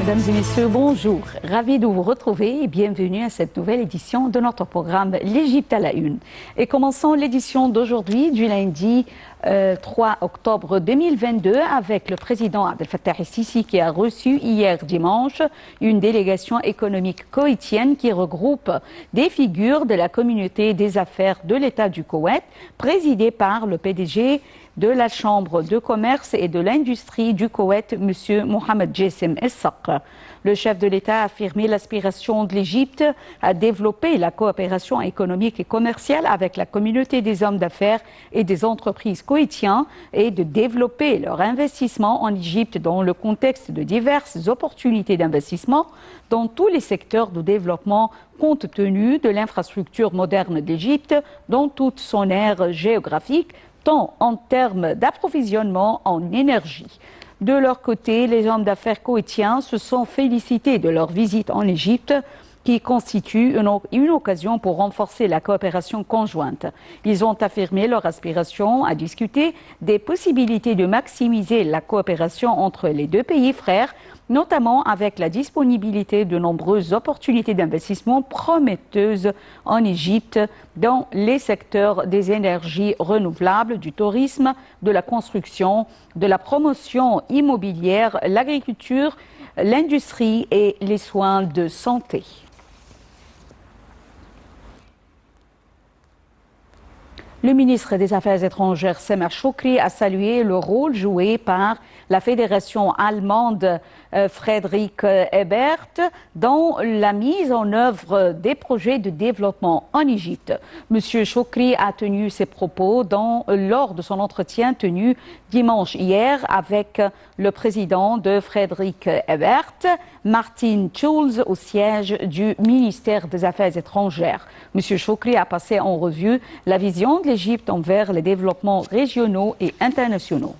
Mesdames et messieurs, bonjour. Ravi de vous retrouver et bienvenue à cette nouvelle édition de notre programme L'Égypte à la une. Et commençons l'édition d'aujourd'hui du lundi 3 octobre 2022 avec le président Abdel Fattah el-Sisi qui a reçu hier dimanche une délégation économique koweïtienne qui regroupe des figures de la communauté des affaires de l'État du Koweït, présidée par le PDG de la Chambre de commerce et de l'industrie du Koweït, M. Mohamed Jassem El-Saqr. Le chef de l'État a affirmé l'aspiration de l'Égypte à développer la coopération économique et commerciale avec la communauté des hommes d'affaires et des entreprises koweïtiens et de développer leur investissement en Égypte dans le contexte de diverses opportunités d'investissement dans tous les secteurs de développement compte tenu de l'infrastructure moderne d'Égypte dans toute son aire géographique, tant en termes d'approvisionnement en énergie. De leur côté, les hommes d'affaires koweïtiens se sont félicités de leur visite en Égypte, qui constitue une occasion pour renforcer la coopération conjointe. Ils ont affirmé leur aspiration à discuter des possibilités de maximiser la coopération entre les deux pays frères, notamment avec la disponibilité de nombreuses opportunités d'investissement prometteuses en Égypte dans les secteurs des énergies renouvelables, du tourisme, de la construction, de la promotion immobilière, l'agriculture, l'industrie et les soins de santé. Le ministre des Affaires étrangères, Sameh Shoukry, a salué le rôle joué par la Fédération allemande Friedrich Ebert dans la mise en œuvre des projets de développement en Égypte. Monsieur Shoukry a tenu ses propos lors de son entretien tenu dimanche hier avec le président de Friedrich Ebert, Martin Schulz, au siège du ministère des Affaires étrangères. Monsieur Shoukry a passé en revue la vision de l'Égypte envers les développements régionaux et internationaux.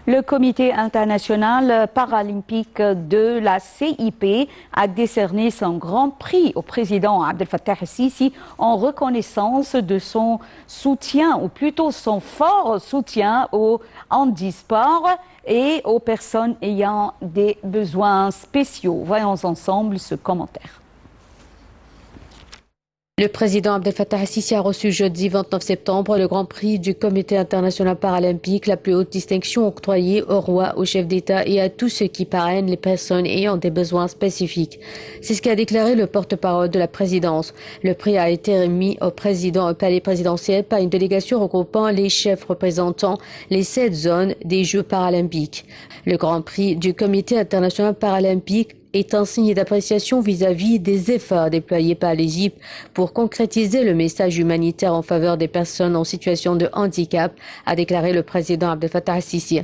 Le Comité international paralympique de la CIP a décerné son grand prix au président Abdel Fattah el-Sisi en reconnaissance de son soutien, ou plutôt son fort soutien au handisport et aux personnes ayant des besoins spéciaux. Voyons ensemble ce commentaire. Le président Abdel Fattah el-Sisi a reçu jeudi 29 septembre le Grand Prix du Comité international paralympique, la plus haute distinction octroyée au roi, au chef d'État et à tous ceux qui parrainent les personnes ayant des besoins spécifiques. C'est ce qu'a déclaré le porte-parole de la présidence. Le prix a été remis au président au palais présidentiel par une délégation regroupant les chefs représentants les 7 zones des Jeux paralympiques. Le Grand Prix du Comité international paralympique est un signe d'appréciation vis-à-vis des efforts déployés par l'Égypte pour concrétiser le message humanitaire en faveur des personnes en situation de handicap, a déclaré le président Abdel Fattah el-Sisi.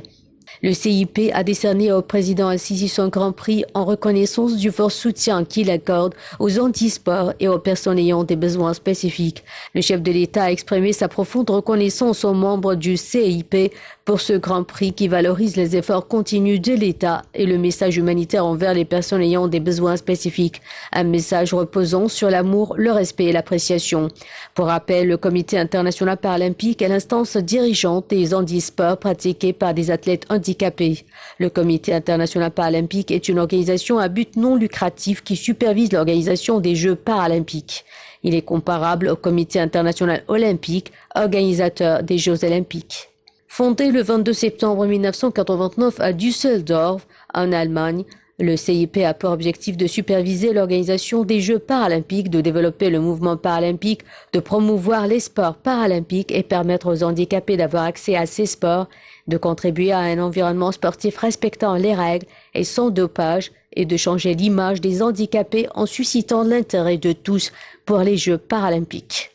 Le CIP a décerné au président el-Sisi son Grand Prix en reconnaissance du fort soutien qu'il accorde aux handisports et aux personnes ayant des besoins spécifiques. Le chef de l'État a exprimé sa profonde reconnaissance aux membres du CIP pour ce Grand Prix qui valorise les efforts continus de l'État et le message humanitaire envers les personnes ayant des besoins spécifiques. Un message reposant sur l'amour, le respect et l'appréciation. Pour rappel, le Comité international paralympique est l'instance dirigeante des handisports pratiqués par des athlètes handicapés. Le Comité international paralympique est une organisation à but non lucratif qui supervise l'organisation des Jeux paralympiques. Il est comparable au Comité international olympique, organisateur des Jeux olympiques. Fondé le 22 septembre 1989 à Düsseldorf, en Allemagne, le CIP a pour objectif de superviser l'organisation des Jeux paralympiques, de développer le mouvement paralympique, de promouvoir les sports paralympiques et permettre aux handicapés d'avoir accès à ces sports, de contribuer à un environnement sportif respectant les règles et sans dopage et de changer l'image des handicapés en suscitant l'intérêt de tous pour les Jeux paralympiques.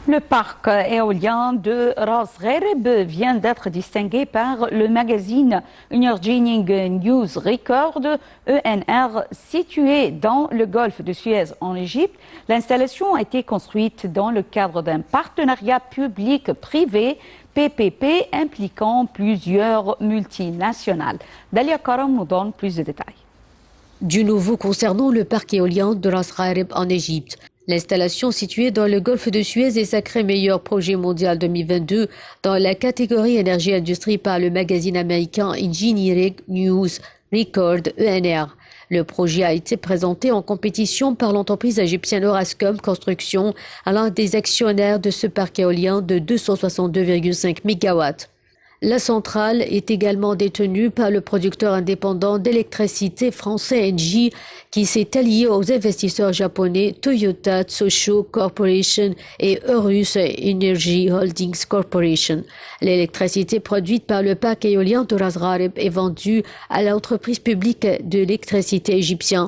Le parc éolien de Ras Gharib vient d'être distingué par le magazine Energy News Record ENR situé dans le golfe de Suez en Égypte. L'installation a été construite dans le cadre d'un partenariat public-privé PPP impliquant plusieurs multinationales. Dalia Karam nous donne plus de détails. Du nouveau concernant le parc éolien de Ras Gharib en Égypte. L'installation située dans le golfe de Suez est sacré meilleur projet mondial 2022 dans la catégorie énergie-industrie par le magazine américain Engineering News Record ENR. Le projet a été présenté en compétition par l'entreprise égyptienne Orascom Construction à l'un des actionnaires de ce parc éolien de 262,5 MW. La centrale est également détenue par le producteur indépendant d'électricité français Engie qui s'est allié aux investisseurs japonais Toyota Tsusho Corporation et Eurus Energy Holdings Corporation. L'électricité produite par le parc éolien de Ras Gharib est vendue à l'entreprise publique de l'électricité égyptienne.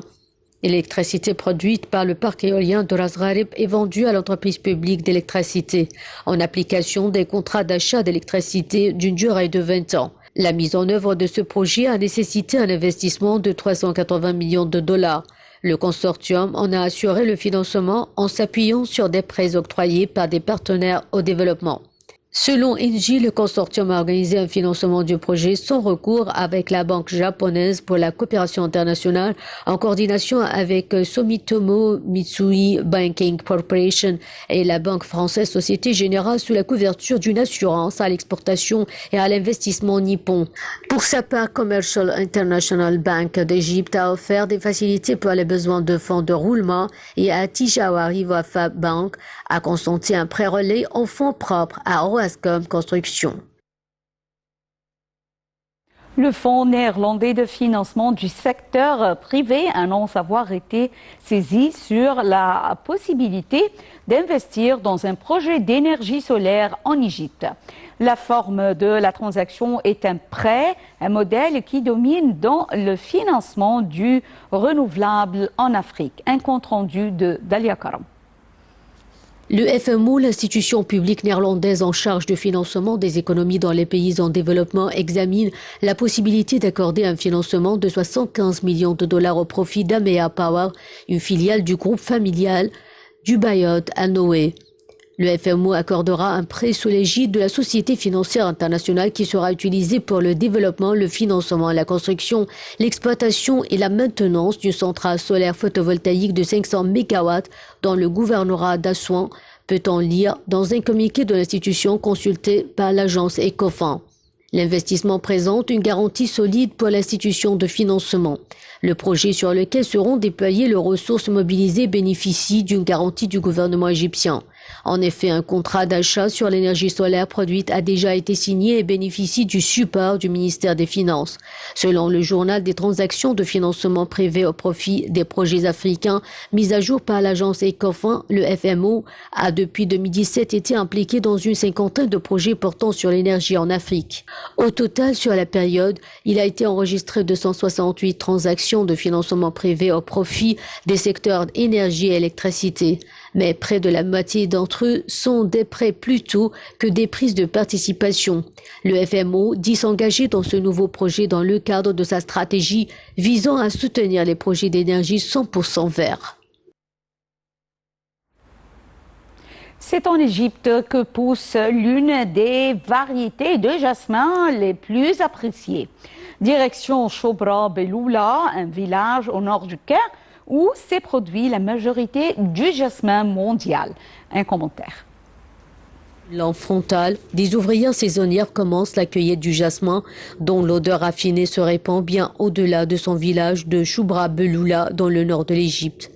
L'électricité produite par le parc éolien de Ras Gharib est vendue à l'entreprise publique d'électricité en application des contrats d'achat d'électricité d'une durée de 20 ans. La mise en œuvre de ce projet a nécessité un investissement de 380 millions de dollars. Le consortium en a assuré le financement en s'appuyant sur des prêts octroyés par des partenaires au développement. Selon Engie, le consortium a organisé un financement du projet sans recours avec la banque japonaise pour la coopération internationale en coordination avec Sumitomo Mitsui Banking Corporation et la banque française Société Générale sous la couverture d'une assurance à l'exportation et à l'investissement nippon. Pour sa part, Commercial International Bank d'Égypte a offert des facilités pour les besoins de fonds de roulement et Atijawari Wafa Bank a consenti un prêt relais en fonds propres à Orascom Construction. Le Fonds néerlandais de financement du secteur privé annonce avoir été saisi sur la possibilité d'investir dans un projet d'énergie solaire en Égypte. La forme de la transaction est un prêt, un modèle qui domine dans le financement du renouvelable en Afrique. Un compte rendu de Dalia Karam. Le FMO, l'institution publique néerlandaise en charge du financement des économies dans les pays en développement, examine la possibilité d'accorder un financement de 75 millions de dollars au profit d'Amea Power, une filiale du groupe familial du Bayot à Noé. Le FMO accordera un prêt sous l'égide de la Société financière internationale qui sera utilisé pour le développement, le financement, la construction, l'exploitation et la maintenance d'une centrale solaire photovoltaïque de 500 MW dans le gouvernorat d'Assouan, peut-on lire dans un communiqué de l'institution consulté par l'agence Ecofin. L'investissement présente une garantie solide pour l'institution de financement. Le projet sur lequel seront déployées les ressources mobilisées bénéficie d'une garantie du gouvernement égyptien. En effet, un contrat d'achat sur l'énergie solaire produite a déjà été signé et bénéficie du support du ministère des Finances. Selon le journal des transactions de financement privé au profit des projets africains, mis à jour par l'agence Ecofin, le FMO a depuis 2017 été impliqué dans une cinquantaine de projets portant sur l'énergie en Afrique. Au total, sur la période, il a été enregistré 268 transactions de financement privé au profit des secteurs énergie et électricité. Mais près de la moitié d'entre eux sont des prêts plutôt que des prises de participation. Le FMO dit s'engager dans ce nouveau projet dans le cadre de sa stratégie visant à soutenir les projets d'énergie 100% verts. C'est en Égypte que pousse l'une des variétés de jasmin les plus appréciées. Direction Chobra Beloula, un village au nord du Caire, où s'est produit la majorité du jasmin mondial. Un commentaire. L'an frontal, des ouvrières saisonnières commencent la cueillette du jasmin, dont l'odeur raffinée se répand bien au-delà de son village de Choubra Beloula, dans le nord de l'Égypte.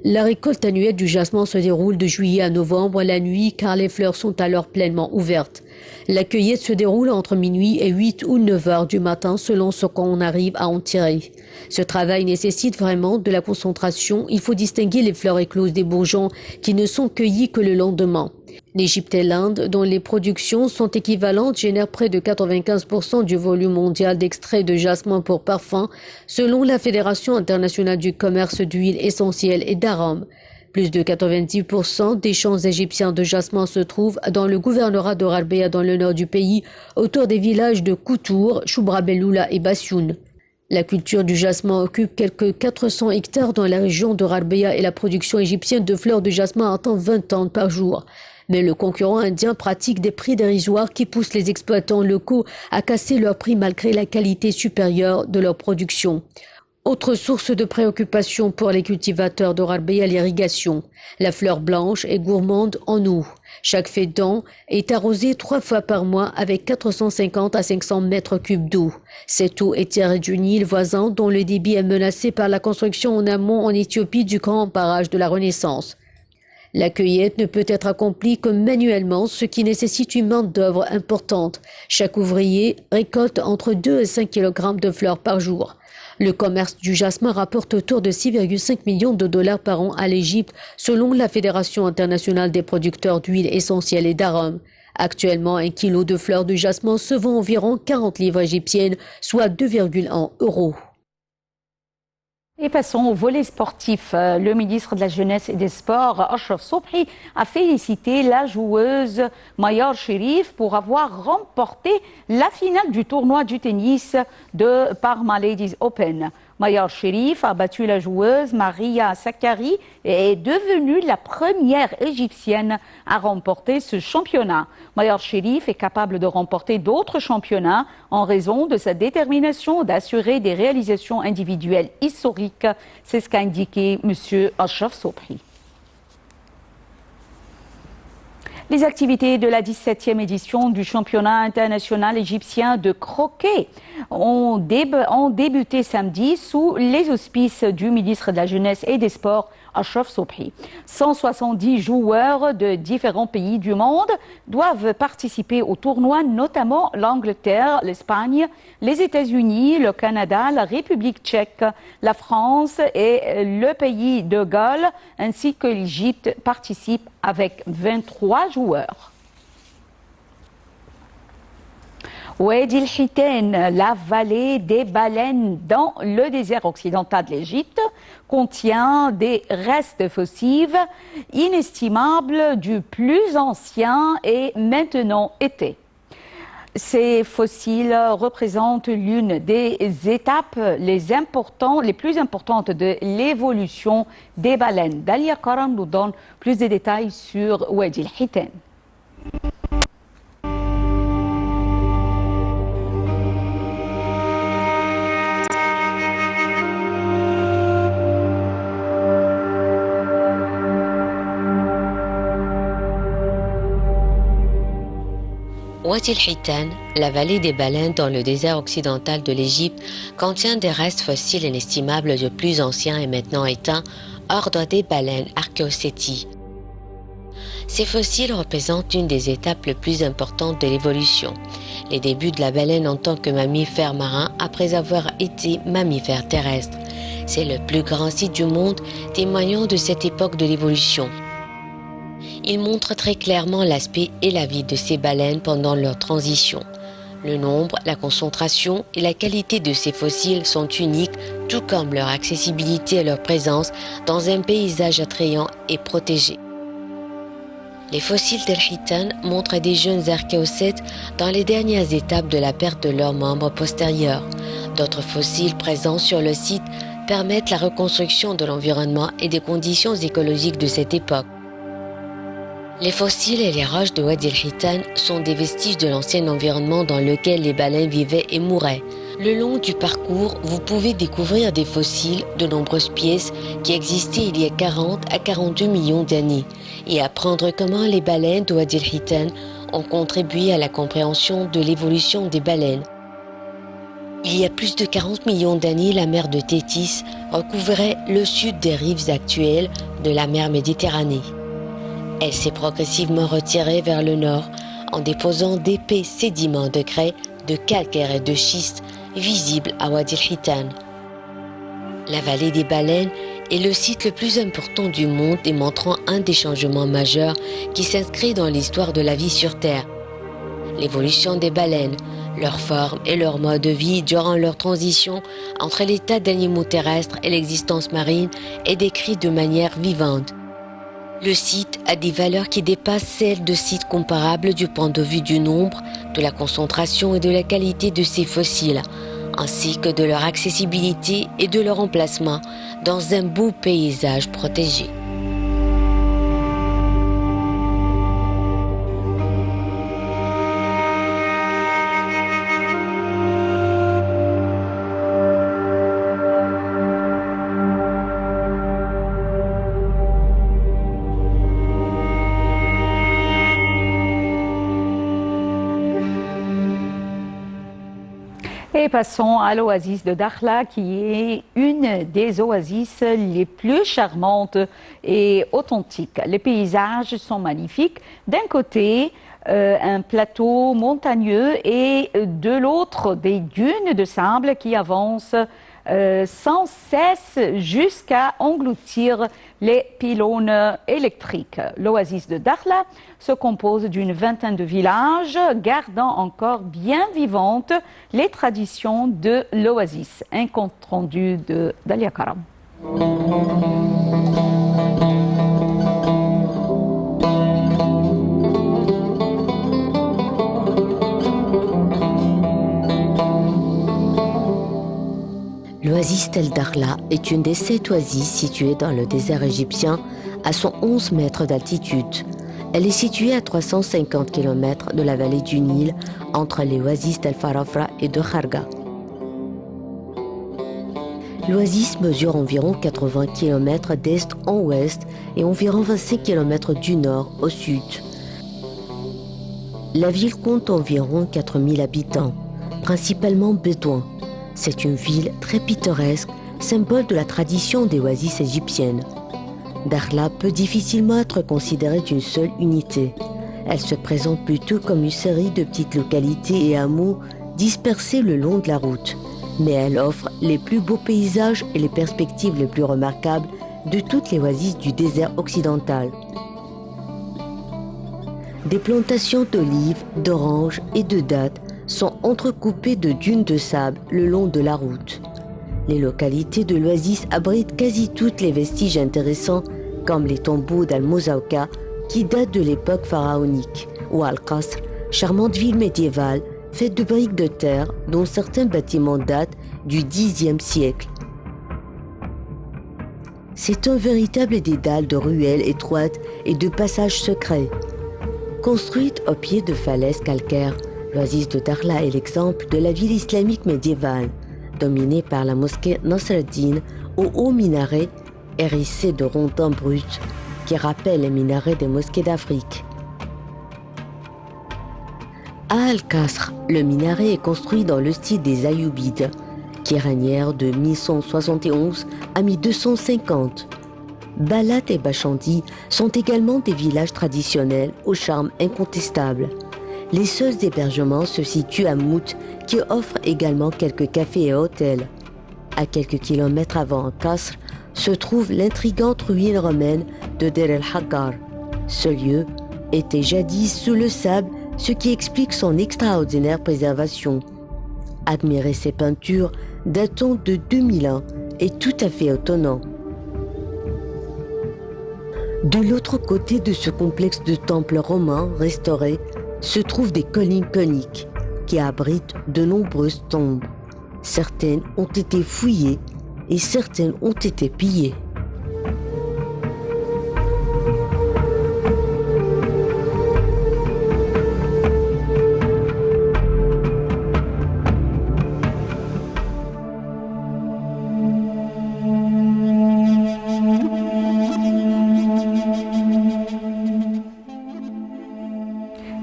La récolte annuelle du jasmin se déroule de juillet à novembre la nuit, car les fleurs sont alors pleinement ouvertes. La cueillette se déroule entre minuit et 8 ou 9 heures du matin selon ce qu'on arrive à en tirer. Ce travail nécessite vraiment de la concentration. Il faut distinguer les fleurs écloses des bourgeons qui ne sont cueillis que le lendemain. L'Égypte et l'Inde, dont les productions sont équivalentes, génèrent près de 95% du volume mondial d'extrait de jasmin pour parfum, selon la Fédération internationale du commerce d'huiles essentielles et d'arômes. Plus de 90% des champs égyptiens de jasmin se trouvent dans le gouvernorat de Rarbéa dans le nord du pays, autour des villages de Koutour, Choubra Belloula et Bassioun. La culture du jasmin occupe quelques 400 hectares dans la région de Rarbéa et la production égyptienne de fleurs de jasmin atteint 20 tonnes par jour. Mais le concurrent indien pratique des prix dérisoires qui poussent les exploitants locaux à casser leurs prix malgré la qualité supérieure de leur production. Autre source de préoccupation pour les cultivateurs de Rarbéa, l'irrigation. La fleur blanche est gourmande en eau. Chaque fédant est arrosé 3 fois par mois avec 450 à 500 mètres cubes d'eau. Cette eau est tirée du Nil voisin dont le débit est menacé par la construction en amont en Éthiopie du grand barrage de la Renaissance. La cueillette ne peut être accomplie que manuellement, ce qui nécessite une main-d'œuvre importante. Chaque ouvrier récolte entre 2 et 5 kg de fleurs par jour. Le commerce du jasmin rapporte autour de 6,5 millions de dollars par an à l'Égypte, selon la Fédération internationale des producteurs d'huiles essentielles et d'arômes. Actuellement, un kilo de fleurs de jasmin se vend environ 40 livres égyptiennes, soit 2,1 €. Et passons au volet sportif. Le ministre de la Jeunesse et des Sports, Achraf Sobhi, a félicité la joueuse Mayar Sherif pour avoir remporté la finale du tournoi du tennis de Parma Ladies Open. Mayar Sherif a battu la joueuse Maria Sakkari et est devenue la première égyptienne à remporter ce championnat. Mayar Sherif est capable de remporter d'autres championnats en raison de sa détermination d'assurer des réalisations individuelles historiques. C'est ce qu'a indiqué M. Achraf Sobhi. Les activités de la 17e édition du championnat international égyptien de croquet ont débuté samedi sous les auspices du ministre de la Jeunesse et des Sports, Achraf Sobhi. 170 joueurs de différents pays du monde doivent participer au tournoi, notamment l'Angleterre, l'Espagne, les États-Unis, le Canada, la République tchèque, la France et le pays de Galles, ainsi que l'Égypte participent avec 23 joueurs. Wadi el-Hitan, la vallée des baleines dans le désert occidental de l'Égypte, contient des restes fossiles inestimables du plus ancien et maintenant été. Ces fossiles représentent l'une des étapes les plus importantes de l'évolution des baleines. Dalia Karam nous donne plus de détails sur Wadi el-Hitan. Wadi el-Hitan, la vallée des baleines dans le désert occidental de l'Égypte, contient des restes fossiles inestimables de plus anciens et maintenant éteints, ordre des baleines Archaeoceti. Ces fossiles représentent une des étapes les plus importantes de l'évolution, les débuts de la baleine en tant que mammifère marin après avoir été mammifère terrestre. C'est le plus grand site du monde témoignant de cette époque de l'évolution. Il montre très clairement l'aspect et la vie de ces baleines pendant leur transition. Le nombre, la concentration et la qualité de ces fossiles sont uniques, tout comme leur accessibilité et leur présence dans un paysage attrayant et protégé. Les fossiles d'El-Hitan montrent des jeunes archéocètes dans les dernières étapes de la perte de leurs membres postérieurs. D'autres fossiles présents sur le site permettent la reconstruction de l'environnement et des conditions écologiques de cette époque. Les fossiles et les roches de Wadi el-Hitan sont des vestiges de l'ancien environnement dans lequel les baleines vivaient et mouraient. Le long du parcours, vous pouvez découvrir des fossiles, de nombreuses pièces qui existaient il y a 40 à 42 millions d'années et apprendre comment les baleines de Wadi el-Hitan ont contribué à la compréhension de l'évolution des baleines. Il y a plus de 40 millions d'années, la mer de Thétis recouvrait le sud des rives actuelles de la mer Méditerranée. Elle s'est progressivement retirée vers le nord en déposant d'épais sédiments de craie, de calcaire et de schiste visibles à Wadi el-Hitan. La vallée des baleines est le site le plus important du monde démontrant un des changements majeurs qui s'inscrit dans l'histoire de la vie sur Terre. L'évolution des baleines, leur forme et leur mode de vie durant leur transition entre l'état d'animaux terrestres et l'existence marine est décrite de manière vivante. Le site a des valeurs qui dépassent celles de sites comparables du point de vue du nombre, de la concentration et de la qualité de ces fossiles, ainsi que de leur accessibilité et de leur emplacement dans un beau paysage protégé. Et passons à l'oasis de Dakhla, qui est une des oasis les plus charmantes et authentiques. Les paysages sont magnifiques. D'un côté, un plateau montagneux et de l'autre, des dunes de sable qui avancent sans cesse jusqu'à engloutir les pylônes électriques. L'oasis de Dakhla se compose d'une vingtaine de villages gardant encore bien vivantes les traditions de l'oasis. Un compte rendu de Dalia Karam. L'oasis Tel Dakhla est une des 7 oasis situées dans le désert égyptien à 111 mètres d'altitude. Elle est située à 350 km de la vallée du Nil entre les oasis d'El Farafra et de Kharga. L'oasis mesure environ 80 km d'est en ouest et environ 25 km du nord au sud. La ville compte environ 4000 habitants, principalement bédouins. C'est une ville très pittoresque, symbole de la tradition des oasis égyptiennes. Dakhla peut difficilement être considérée d'une seule unité. Elle se présente plutôt comme une série de petites localités et hameaux dispersés le long de la route. Mais elle offre les plus beaux paysages et les perspectives les plus remarquables de toutes les oasis du désert occidental. Des plantations d'olives, d'oranges et de dattes sont entrecoupées de dunes de sable le long de la route. Les localités de l'oasis abritent quasi toutes les vestiges intéressants comme les tombeaux d'Al-Muzawqa qui datent de l'époque pharaonique ou Al-Qasr, charmante ville médiévale faite de briques de terre dont certains bâtiments datent du Xe siècle. C'est un véritable dédale de ruelles étroites et de passages secrets. Construite au pied de falaises calcaires, l'oasis de Dakhla est l'exemple de la ville islamique médiévale, dominée par la mosquée Nasr ad-Din au haut minaret hérissé de rondins bruts qui rappellent les minarets des mosquées d'Afrique. À Al-Qasr, le minaret est construit dans le style des Ayyoubides, qui régnèrent de 1171 à 1250. Balat et Bachandi sont également des villages traditionnels au charme incontestable. Les seuls hébergements se situent à Mout, qui offre également quelques cafés et hôtels. À quelques kilomètres avant Qasr se trouve l'intrigante ruine romaine de Der el-Hakkar. Ce lieu était jadis sous le sable, ce qui explique son extraordinaire préservation. Admirer ses peintures datant de 2000 ans est tout à fait étonnant. De l'autre côté de ce complexe de temples romains restaurés se trouvent des collines coniques qui abritent de nombreuses tombes. Certaines ont été fouillées et certaines ont été pillées.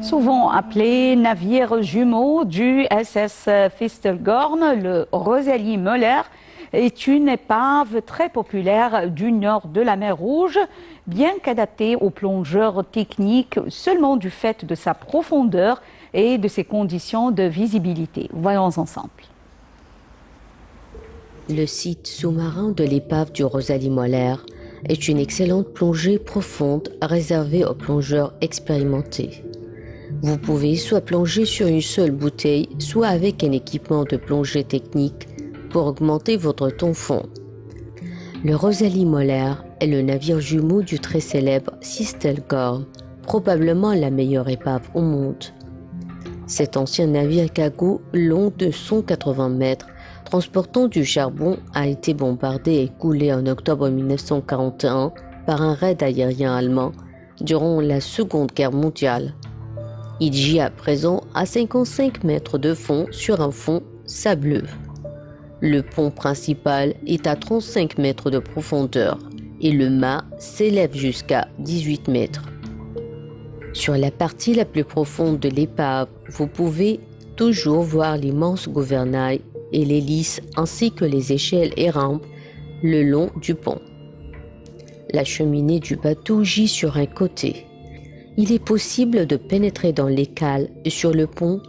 Souvent appelé navire jumeau du SS Fistelgorm, le Rosalie Möller est une épave très populaire du nord de la mer Rouge, bien qu'adaptée aux plongeurs techniques seulement du fait de sa profondeur et de ses conditions de visibilité. Voyons ensemble. Le site sous-marin de l'épave du Rosalie Möller est une excellente plongée profonde réservée aux plongeurs expérimentés. Vous pouvez soit plonger sur une seule bouteille, soit avec un équipement de plongée technique pour augmenter votre temps fond. Le Rosalie Moller est le navire jumeau du très célèbre Sistel Gorm, probablement la meilleure épave au monde. Cet ancien navire cargo long de 180 mètres, transportant du charbon, a été bombardé et coulé en octobre 1941 par un raid aérien allemand durant la Seconde Guerre mondiale. Il gît à présent à 55 mètres de fond sur un fond sableux. Le pont principal est à 35 mètres de profondeur et le mât s'élève jusqu'à 18 mètres. Sur la partie la plus profonde de l'épave, vous pouvez toujours voir l'immense gouvernail et l'hélice ainsi que les échelles et rampes le long du pont. La cheminée du bateau gît sur un côté. Il est possible de pénétrer dans les cales sur le pont,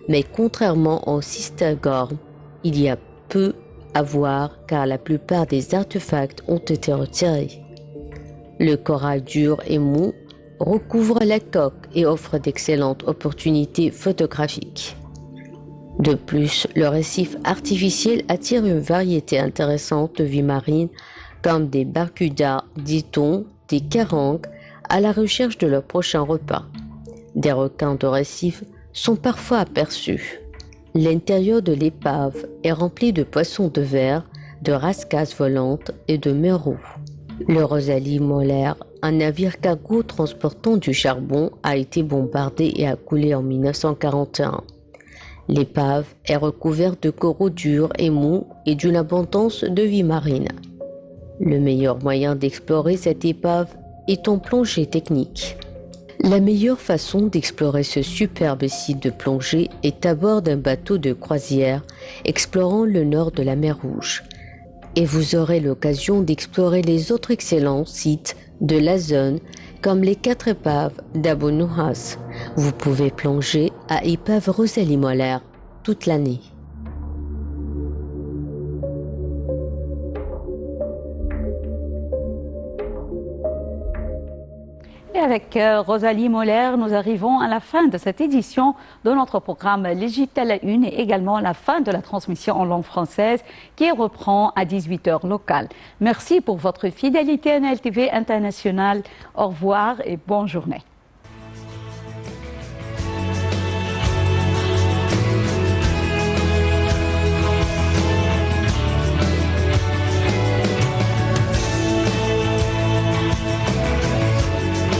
mais contrairement au Sistel Gorm, il y a peu à voir car la plupart des artefacts ont été retirés. Le corail dur et mou recouvre la coque et offre d'excellentes opportunités photographiques. De plus, le récif artificiel attire une variété intéressante de vies marines comme des barracudas, des thons, des carangues, à la recherche de leur prochain repas. Des requins de récif sont parfois aperçus. L'intérieur de l'épave est rempli de poissons de verre, de rascasses volantes et de meraux. Le Rosalie Moller, un navire cargo transportant du charbon, a été bombardé et a coulé en 1941. L'épave est recouverte de coraux durs et mous et d'une abondance de vie marine. Le meilleur moyen d'explorer cette épave est en plongée technique. La meilleure façon d'explorer ce superbe site de plongée est à bord d'un bateau de croisière explorant le nord de la mer Rouge. Et vous aurez l'occasion d'explorer les autres excellents sites de la zone comme les 4 épaves d'Abu Nuwas. Vous pouvez plonger à épave Rosalie Moller toute l'année. Et avec Rosalie Moller, nous arrivons à la fin de cette édition de notre programme L'Égypte à la une et également à la fin de la transmission en langue française qui reprend à 18h locale. Merci pour votre fidélité à NLTV International. Au revoir et bonne journée.